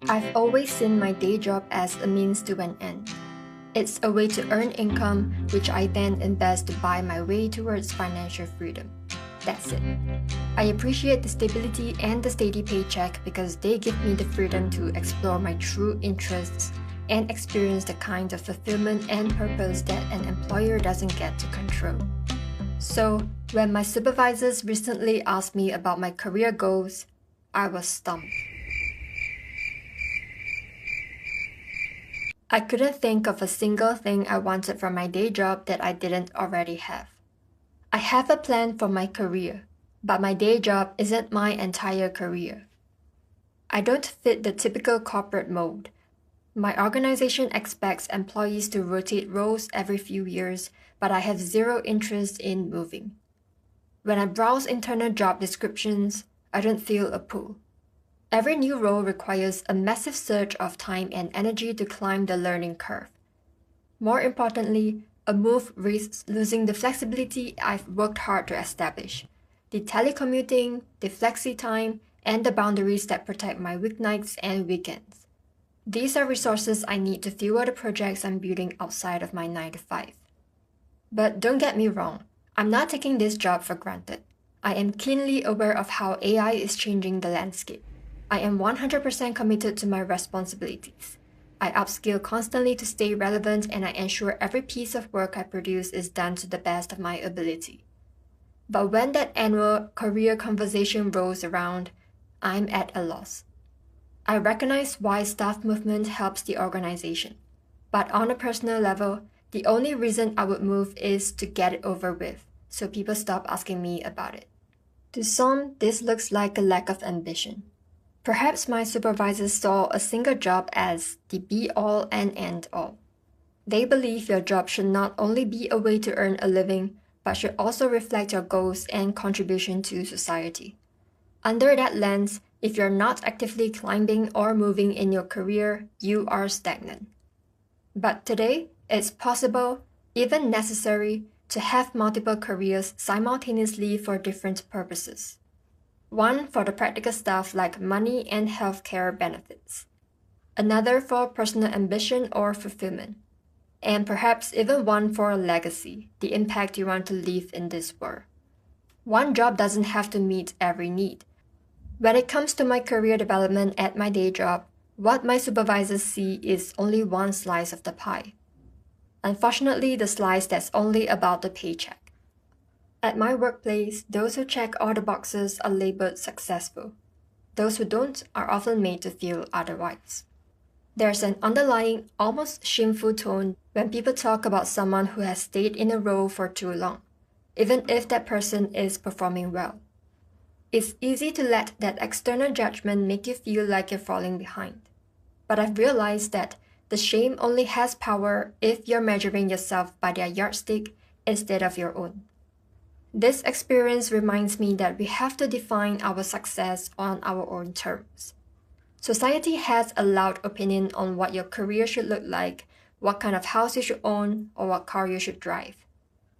I've always seen my day job as a means to an end. It's a way to earn income, which I then invest to buy my way towards financial freedom. That's it. I appreciate the stability and the steady paycheck because they give me the freedom to explore my true interests and experience the kind of fulfillment and purpose that an employer doesn't get to control. So, when my supervisors recently asked me about my career goals, I was stumped. I couldn't think of a single thing I wanted from my day job that I didn't already have. I have a plan for my career, but my day job isn't my entire career. I don't fit the typical corporate mold. My organization expects employees to rotate roles every few years, but I have zero interest in moving. When I browse internal job descriptions, I don't feel a pull. Every new role requires a massive surge of time and energy to climb the learning curve. More importantly, a move risks losing the flexibility I've worked hard to establish. The telecommuting, the flexi time, and the boundaries that protect my weeknights and weekends. These are resources I need to fuel the projects I'm building outside of my 9 to 5. But don't get me wrong, I'm not taking this job for granted. I am keenly aware of how AI is changing the landscape. I am 100% committed to my responsibilities. I upskill constantly to stay relevant and I ensure every piece of work I produce is done to the best of my ability. But when that annual career conversation rolls around, I'm at a loss. I recognize why staff movement helps the organization. But on a personal level, the only reason I would move is to get it over with, so people stop asking me about it. To some, this looks like a lack of ambition. Perhaps my supervisors saw a single job as the be-all and end-all. They believe your job should not only be a way to earn a living, but should also reflect your goals and contribution to society. Under that lens, if you're not actively climbing or moving in your career, you are stagnant. But today, it's possible, even necessary, to have multiple careers simultaneously for different purposes. One for the practical stuff like money and healthcare benefits. Another for personal ambition or fulfillment. And perhaps even one for legacy, the impact you want to leave in this world. One job doesn't have to meet every need. When it comes to my career development at my day job, what my supervisors see is only one slice of the pie. Unfortunately, the slice that's only about the paycheck. At my workplace, those who check all the boxes are labeled successful. Those who don't are often made to feel otherwise. There's an underlying, almost shameful tone when people talk about someone who has stayed in a role for too long, even if that person is performing well. It's easy to let that external judgment make you feel like you're falling behind. But I've realized that the shame only has power if you're measuring yourself by their yardstick instead of your own. This experience reminds me that we have to define our success on our own terms. Society has a loud opinion on what your career should look like, what kind of house you should own, or what car you should drive.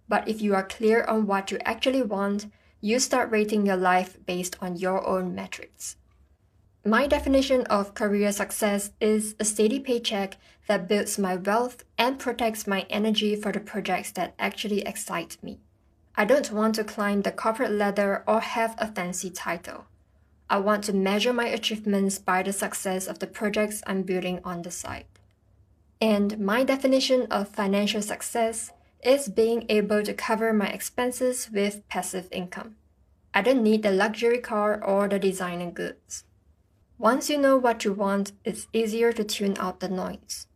But if you are clear on what you actually want, you start rating your life based on your own metrics. My definition of career success is a steady paycheck that builds my wealth and protects my energy for the projects that actually excite me. I don't want to climb the corporate ladder or have a fancy title. I want to measure my achievements by the success of the projects I'm building on the side. And my definition of financial success is being able to cover my expenses with passive income. I don't need the luxury car or the designer goods. Once you know what you want, it's easier to tune out the noise.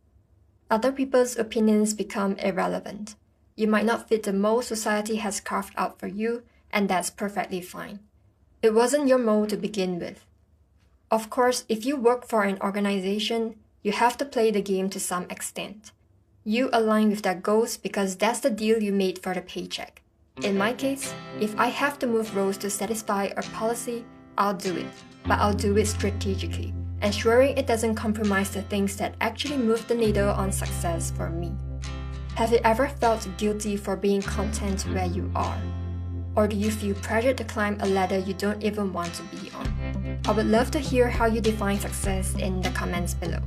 Other people's opinions become irrelevant. You might not fit the mold society has carved out for you, and that's perfectly fine. It wasn't your mold to begin with. Of course, if you work for an organization, you have to play the game to some extent. You align with their goals because that's the deal you made for the paycheck. In my case, if I have to move roles to satisfy a policy, I'll do it, but I'll do it strategically, ensuring it doesn't compromise the things that actually move the needle on success for me. Have you ever felt guilty for being content where you are? Or do you feel pressured to climb a ladder you don't even want to be on? I would love to hear how you define success in the comments below.